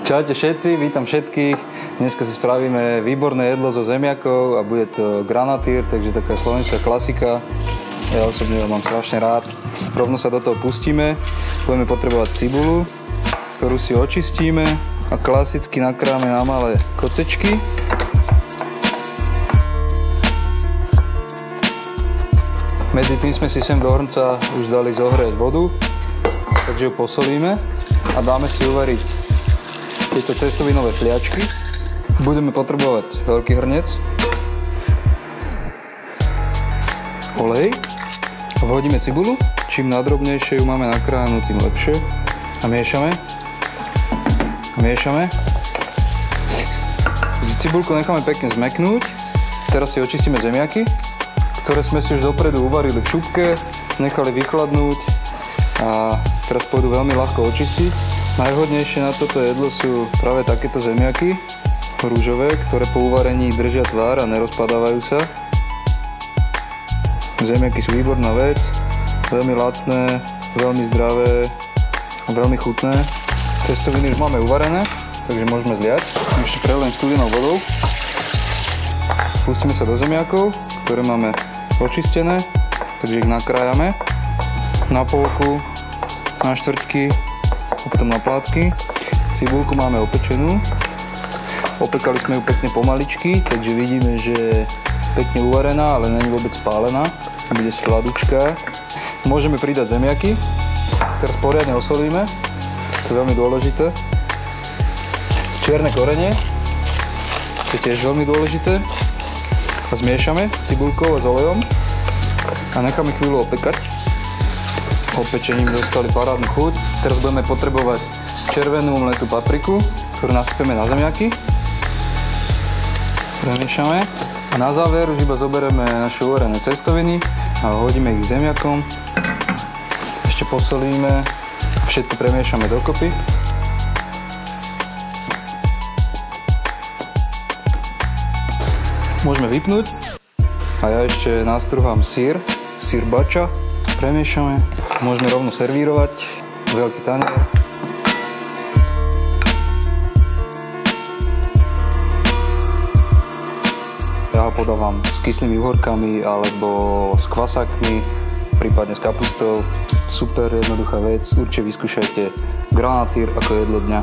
Čaute všetci, vítam všetkých. Dneska si spravíme výborné jedlo zo zemiakov a bude to granatír, takže taká slovenská klasika. Ja osobne ho mám strašne rád. Rovno sa do toho pustíme. Budeme potrebovať cibulu, ktorú si očistíme a klasicky nakráme na malé kocečky. Medzi tým sme si sem do hrnca už dali zohrieť vodu, takže ju posolíme a dáme si uvariť tieto cestovinové fliačky. Budeme potrebovať veľký hrniec, olej, vhodíme cibulu, čím nadrobnejšie ju máme nakrájanú, tým lepšie. A miešame. Takže cibulku necháme pekne zmäknúť. Teraz si očistíme zemiaky, ktoré sme si už dopredu uvarili v šupke, nechali vychladnúť a teraz pôjdu veľmi ľahko očistiť. Najvhodnejšie na toto jedlo sú práve takéto zemiaky, rúžové, ktoré po uvarení držia tvár a nerozpadávajú sa. Zemiaky sú výborná vec, veľmi lacné, veľmi zdravé a veľmi chutné. Cestoviny už máme uvarené, takže môžeme zliať. Ešte prelejem studenou vodou. Pustíme sa do zemiakov, ktoré máme očistené, takže ich nakrájame na polku, na štvrťky, a potom na plátky. Cibulku máme opečenú. Opekali sme ju pekne pomaličky, takže vidíme, že je pekne uvarená, ale není vôbec spálená. Bude sladučká. Môžeme pridať zemiaky. Teraz poriadne osolíme. To je veľmi dôležité. Čierne korenie. To je tiež veľmi dôležité. A zmiešame s cibulkou a s olejom. A necháme chvíľu opekať. Opečením dostali parádnu chuť. Teraz budeme potrebovať červenú mletú papriku, ktorú nasypeme na zemiaky. Premiešame. A na záver už iba zoberieme naše uvarené cestoviny a hodíme ich k zemiakom. Ešte posolíme. Všetko premiešame dokopy. Môžeme vypnúť. A ja ešte nastruhám sír bača. Premiešame. Môžeme rovno servírovať. Veľký tanier. Ja ho podávam s kyslými uhorkami alebo s kvasákmi, prípadne s kapustou. Super jednoduchá vec. Určite vyskúšajte granatír ako jedlo dňa.